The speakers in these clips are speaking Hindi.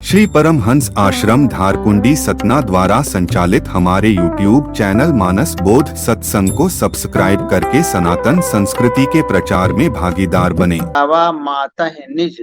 श्री परमहंस आश्रम धारकुंडी सतना द्वारा संचालित हमारे YouTube चैनल मानस बोध सत्संग को सब्सक्राइब करके सनातन संस्कृति के प्रचार में भागीदार बने। आवा माता है निज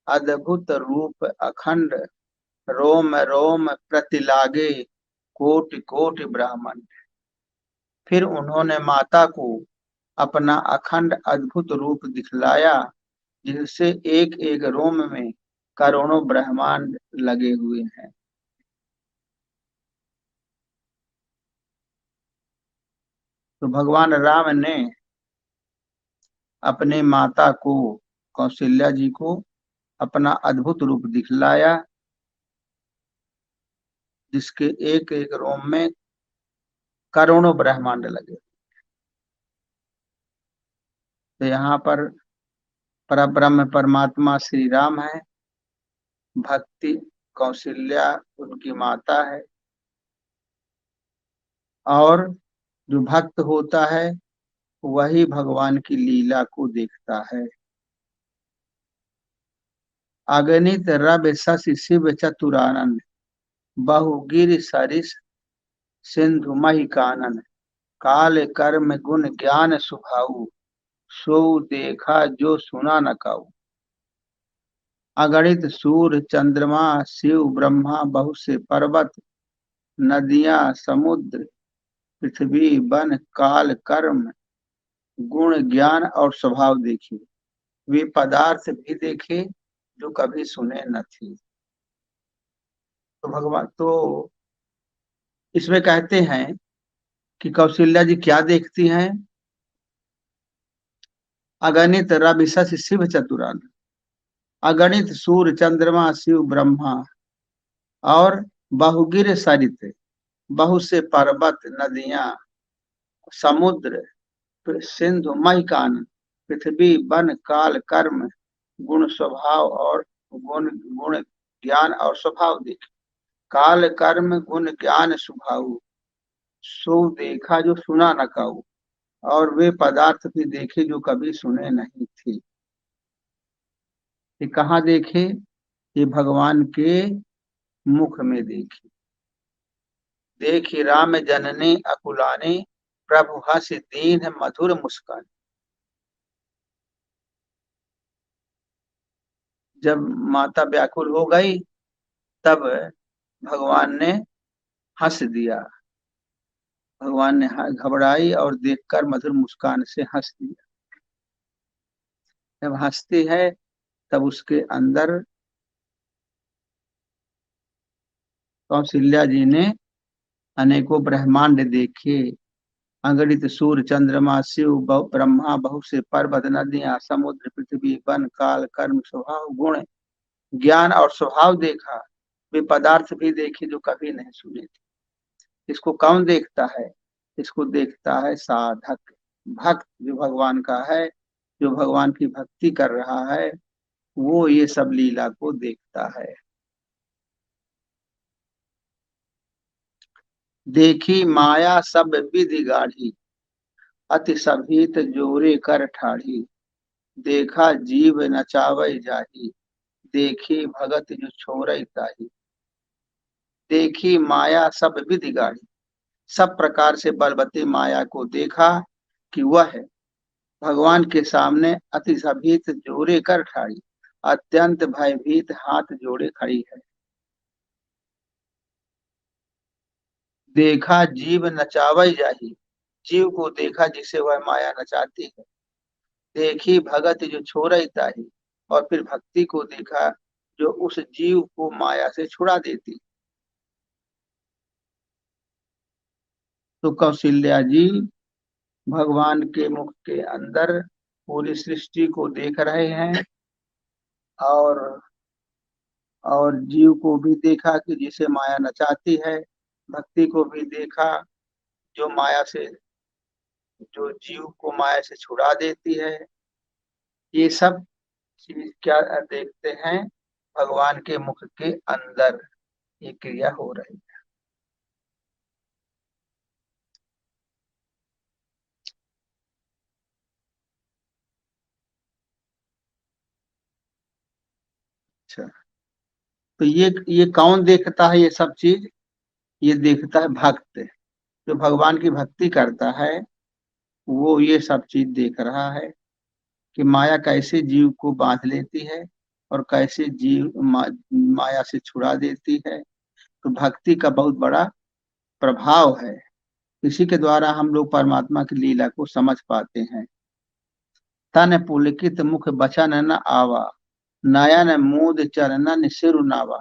अद्भुत रूप अखंड, रोम रोम प्रतिलागे कोटि कोटि ब्राह्मण। फिर उन्होंने माता को अपना अखंड अद्भुत रूप दिखलाया, जिससे एक एक रोम में करोड़ों ब्रह्मांड लगे हुए हैं। तो भगवान राम ने अपने माता को, कौशल्या जी को, अपना अद्भुत रूप दिखलाया, जिसके एक एक रोम में करोड़ों ब्रह्मांड लगे। तो यहाँ पर परब्रह्म परमात्मा श्री राम है, भक्ति कौशल्या उनकी माता है, और जो भक्त होता है वही भगवान की लीला को देखता है। अगणित रवि शशि शिव चतुरानन, बहुगिर सरिस सिंधु मही कानन, काल कर्म गुण ज्ञान सुभाऊ, सो देखा जो सुना न काऊ। अगणित सूर्य चंद्रमा शिव ब्रह्मा, बहुत से पर्वत नदियां समुद्र पृथ्वी वन काल कर्म गुण ज्ञान और स्वभाव देखे, वे पदार्थ भी देखे जो कभी सुने न थे। तो भगवान तो इसमें कहते हैं कि कौशल्या जी क्या देखती हैं? अगणित रवि शशि शिव चतुरान, अगणित सूर्य चंद्रमा शिव ब्रह्मा, और बहुगिर सरित, बहुत से पर्वत नदियां समुद्र सिंधु मई कानन, पृथ्वी वन काल कर्म गुण स्वभाव और गुण गुण ज्ञान और स्वभाव देखे, काल कर्म गुण ज्ञान स्वभाव, सो देखा जो सुना न काऊ, और वे पदार्थ भी देखे जो कभी सुने नहीं थे। ये कहाँ देखे? ये भगवान के मुख में देखे। देखी राम जननी अकुलाने, प्रभु हंस दीन मधुर मुस्कान। जब माता व्याकुल हो गई तब भगवान ने हंस दिया, भगवान ने घबराई और देखकर मधुर मुस्कान से हंस दिया। जब हंसती है तब उसके अंदर कौशल्या जी ने अनेकों ब्रह्मांड देखे, अगणित सूर्य चंद्रमा शिव ब्रह्मा, बहुत से पर्वत नदियां समुद्र पृथ्वी वन काल कर्म स्वभाव गुण ज्ञान और स्वभाव देखा, वे पदार्थ भी देखे जो कभी नहीं सुने थे। इसको कौन देखता है? इसको देखता है साधक, भक्त जो भगवान का है, जो भगवान की भक्ति कर रहा है, वो ये सब लीला को देखता है। देखी माया सब विधि गाढ़ी, अति सभीत जोरे कर ठाढ़ी, देखा जीव नचावै जाही, देखी भगत जो छोड़ै ताही। देखी माया सब विधि गाढ़ी, सब प्रकार से बलवती माया को देखा कि वह भगवान के सामने अति सभीत जोरे कर ठाड़ी, अत्यंत भयभीत हाथ जोड़े खड़ी है। देखा जीव नचावै जाही, जीव को देखा जिसे वह माया नचाती है। देखी भगत जो छोड़ै ताही, और फिर भक्ति को देखा जो उस जीव को माया से छुड़ा देती। तो कौशल्या जी भगवान के मुख के अंदर पूरी सृष्टि को देख रहे हैं, और जीव को भी देखा कि जिसे माया नचाती है, भक्ति को भी देखा जो माया से, जो जीव को माया से छुड़ा देती है। ये सब चीज क्या देखते हैं? भगवान के मुख के अंदर ये क्रिया हो रही है। अच्छा, तो ये कौन देखता है ये सब चीज? ये देखता है भक्त। जो भगवान की भक्ति करता है वो ये सब चीज देख रहा है कि माया कैसे जीव को बांध लेती है और कैसे जीव माया से छुड़ा देती है। तो भक्ति का बहुत बड़ा प्रभाव है। इसी के द्वारा हम लोग परमात्मा की लीला को समझ पाते हैं। तन पुलकित मुख बचन न आवा, नयन मूद चरणन सिरु नावा,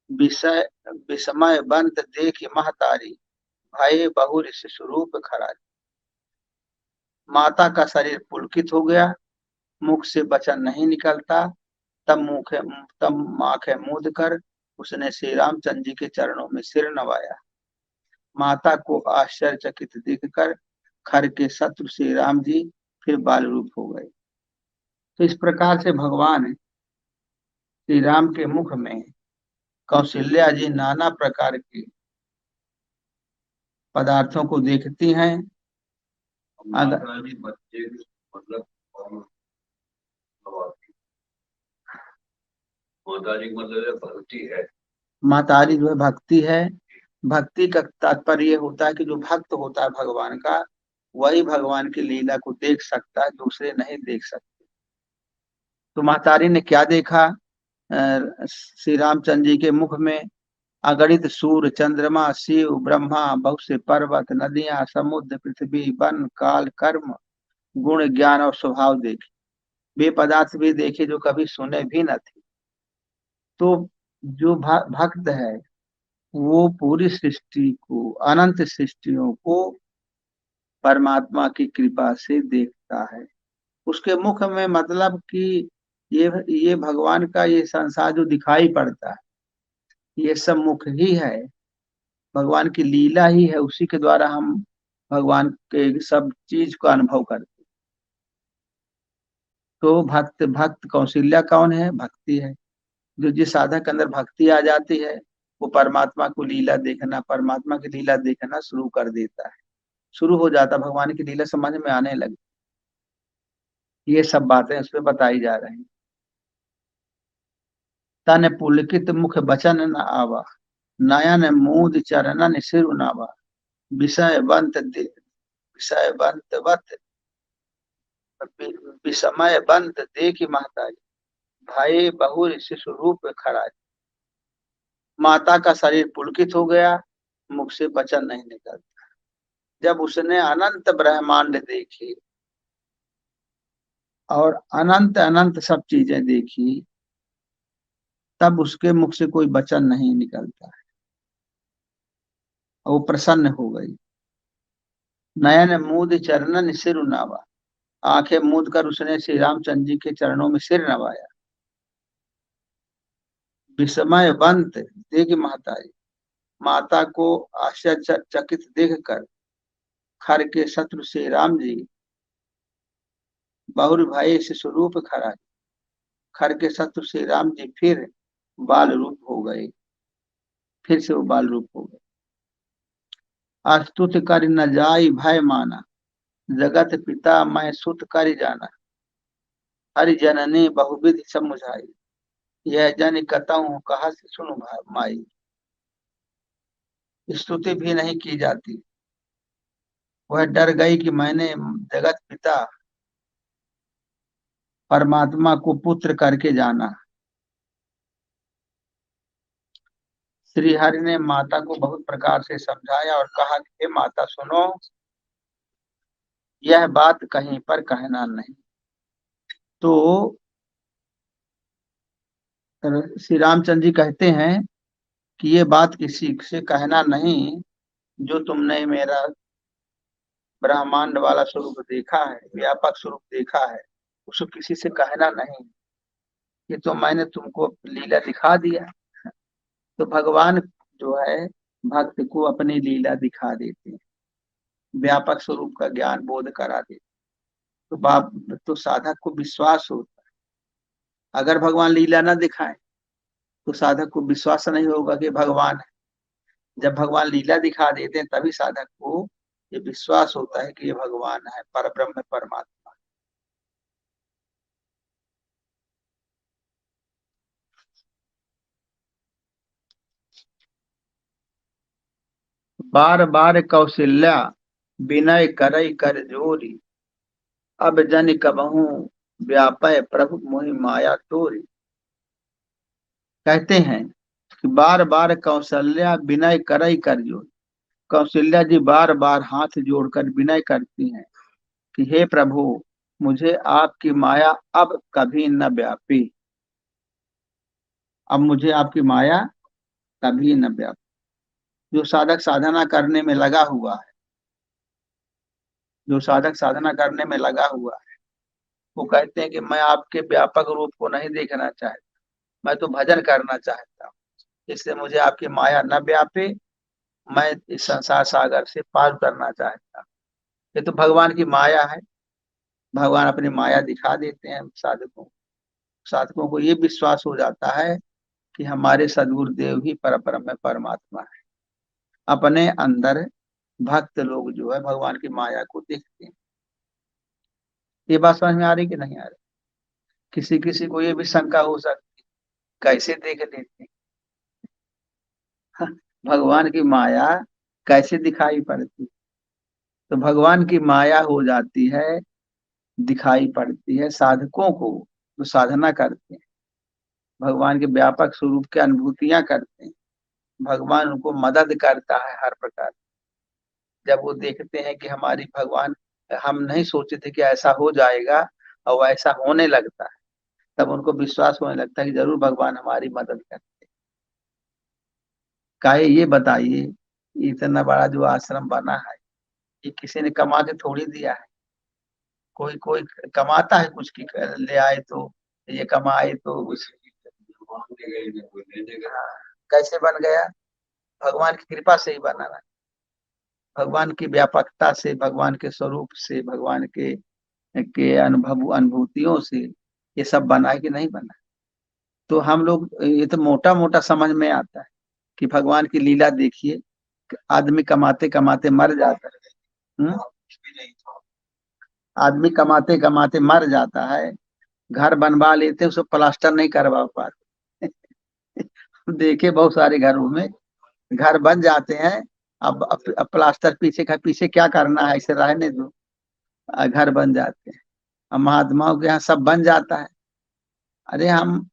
विषय विस्मय बंत देख महतारी, भय बहुर स्वरूप खरा। माता का शरीर पुलकित हो गया, मुख से वचन नहीं निकलता। तब आंखें मूंद कर उसने श्री रामचंद्र जी के चरणों में सिर नवाया। माता को आश्चर्यचकित देखकर खर के शत्रु श्री राम जी फिर बाल रूप हो गए। तो इस प्रकार से भगवान श्री राम के मुख में कौशल्या जी नाना प्रकार के पदार्थों को देखती हैं। अगर बच्चे मतलब मोदारी मतलब भक्ति है। मातारी जो है भक्ति है। भक्ति का तात्पर्य ये होता है कि जो भक्त होता है भगवान का, वही भगवान की लीला को देख सकता है, दूसरे नहीं देख सकते। तो मातारी ने क्या देखा? श्री रामचंद्र जी के मुख में अगणित सूर्य चंद्रमा शिव ब्रह्मा, बहुत से पर्वत नदियां समुद्र पृथ्वी वन काल कर्म गुण ज्ञान और स्वभाव देखे। वे पदार्थ भी देखे जो कभी सुने भी न थे। तो जो भक्त है वो पूरी सृष्टि को, अनंत सृष्टियों को परमात्मा की कृपा से देखता है। उसके मुख में मतलब कि ये भगवान का ये संसार जो दिखाई पड़ता है ये सब मुख ही है, भगवान की लीला ही है। उसी के द्वारा हम भगवान के सब चीज का अनुभव करते। तो भक्त भक्त कौशल्या कौन है? भक्ति है। जो जिस साधक के अंदर भक्ति आ जाती है वो परमात्मा को लीला देखना, परमात्मा की लीला देखना शुरू कर देता है, शुरू हो जाता, भगवान की लीला समझ में आने लगी। ये सब बातें उसमें बताई जा रही। तन पुलकित मुख बचन न आवा, नयन मूद चरणन सिरु नावा, विषय बंत वत विस्मय बंत देखी महतारी, भाई बहुर शिशु रूप खड़ा। माता का शरीर पुलकित हो गया, मुख से वचन नहीं निकलता। जब उसने अनंत ब्रह्मांड देखी और अनंत अनंत सब चीजें देखी, तब उसके मुख से कोई वचन नहीं निकलता है। वो प्रसन्न हो गई। नयन मूद चरणन सिर नावा, आंखें मूंद कर उसने श्री रामचंद्र जी के चरणों में सिर नवाया। विस्मय बंत देख महतारी, माता को आश्चर्यचकित देखकर खर के शत्रु श्री राम जी बहुर भाई से स्वरूप खरा। खर के शत्रु श्री राम जी फिर बाल रूप हो गए, फिर से वो बाल रूप हो गए। अस्तुत कर न जाई भय माना, जगत पिता मैं सुत कर जाना, हरि जननी बहुविधि समुझाई, यह जन कतहु कहा से सुनु माई। स्तुति भी नहीं की जाती। वह डर गई कि मैंने जगत पिता परमात्मा को पुत्र करके जाना। श्री हरि ने माता को बहुत प्रकार से समझाया और कहा कि हे माता सुनो, यह बात कहीं पर कहना नहीं। तो श्री रामचंद्र जी कहते हैं कि ये बात किसी से कहना नहीं, जो तुमने मेरा ब्रह्मांड वाला स्वरूप देखा है, व्यापक स्वरूप देखा है, उसको किसी से कहना नहीं। ये तो मैंने तुमको लीला दिखा दिया। तो भगवान जो है भक्त को अपनी लीला दिखा देते हैं, व्यापक स्वरूप का ज्ञान बोध करा देते। तो बाप तो साधक को विश्वास होता है। अगर भगवान लीला ना दिखाए तो साधक को विश्वास नहीं होगा कि भगवान है। जब भगवान लीला दिखा देते हैं तभी साधक को ये विश्वास होता है कि ये भगवान है, पर ब्रह्म परमात्मा। बार बार कौशल्या विनय करई कर जोरी, अब जन कबहू व्यापय प्रभु मोहि माया तोरी। कहते हैं कि बार बार कौशल्या विनय करई कर जोरी, कौशल्या जी बार बार हाथ जोड़कर विनय करती हैं कि हे प्रभु, मुझे आपकी माया अब कभी न व्यापी, अब मुझे आपकी माया कभी न व्यापी। जो साधक साधना करने में लगा हुआ है, जो साधक साधना करने में लगा हुआ है, वो कहते हैं कि मैं आपके व्यापक रूप को नहीं देखना चाहता, मैं तो भजन करना चाहता हूँ, इसलिए मुझे आपकी माया न व्यापे, मैं इस संसार सागर से पार करना चाहता हूँ। ये तो भगवान की माया है, भगवान अपनी माया दिखा देते हैं साधकों, साधकों को ये विश्वास हो जाता है कि हमारे सदगुरुदेव ही परब्रह्म में परमात्मा है। अपने अंदर भक्त लोग जो है भगवान की माया को देखते हैं। ये बात समझ में आ रही कि नहीं आ रही? किसी किसी को ये भी शंका हो सकती, कैसे देख लेते हैं भगवान की माया कैसे दिखाई पड़ती? तो भगवान की माया हो जाती है, दिखाई पड़ती है साधकों को जो साधना करते हैं, भगवान के व्यापक स्वरूप की अनुभूतियां करते हैं, भगवान उनको मदद करता है हर प्रकार। जब वो देखते हैं कि हमारी भगवान, हम नहीं सोचे थे कि ऐसा हो जाएगा और ऐसा होने लगता है, तब उनको विश्वास होने लगता है कि जरूर भगवान हमारी मदद करते हैं। काहे ये बताइए, इतना बड़ा जो आश्रम बना है, ये किसी ने कमा के थोड़ी दिया है। कोई कोई कमाता है कुछ की ले आए तो, ये कमाए तो हाँ, कैसे बन गया? भगवान की कृपा से ही बना ना, भगवान की व्यापकता से, भगवान के स्वरूप से, भगवान के अनुभूतियों से ये सब बना है कि नहीं बना। तो हम लोग ये तो मोटा मोटा समझ में आता है कि भगवान की लीला देखिए, आदमी कमाते कमाते मर जाता है। आदमी कमाते कमाते मर जाता है, घर बनवा लेते उसको प्लास्टर नहीं करवा पाते देखे बहुत सारे घरों में घर बन जाते हैं, अब प्लास्टर पीछे का पीछे क्या करना है, इसे रहने दो, घर बन जाते हैं। अब महात्माओं के यहाँ सब बन जाता है। अरे हम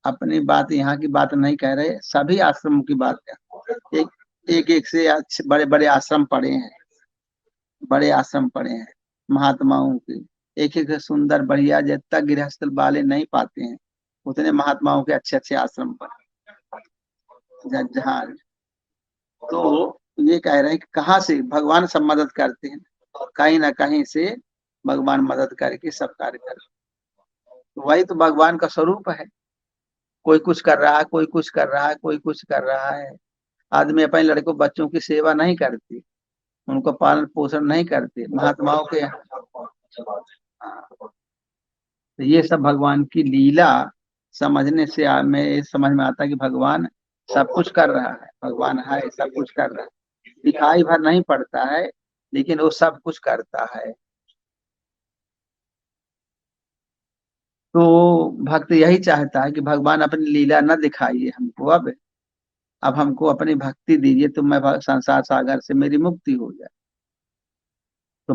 अपनी बात यहाँ की बात नहीं कह रहे, सभी आश्रमों की बात कर, एक एक से अच्छे बड़े बड़े आश्रम पड़े हैं, बड़े आश्रम पड़े हैं महात्माओं के, एक एक सुंदर बढ़िया, जब तक गृहस्थ वाले नहीं पाते हैं उतने महात्माओं के अच्छे अच्छे आश्रम पड़े जहाँ। तो ये कह रहे हैं कि कहाँ से भगवान सब मदद करते हैं, कहीं ना कहीं से भगवान मदद करके सब कार्य करते, तो वही तो भगवान का स्वरूप है। कोई कुछ कर रहा है, कोई कुछ कर रहा है, कोई कुछ कर रहा है। आदमी अपने लड़कों बच्चों की सेवा नहीं करती, उनको पालन पोषण नहीं करते महात्माओं के। तो ये सब भगवान की लीला समझने से हमें समझ में आता है कि भगवान सब कुछ कर रहा है, भगवान है सब कुछ कर रहा है, दिखाई भर नहीं पड़ता है लेकिन वो सब कुछ करता है। तो भक्त यही चाहता है कि भगवान अपनी लीला न दिखाइए हमको, अब हमको अपनी भक्ति दीजिए तो मैं संसार सागर से मेरी मुक्ति हो जाए। तो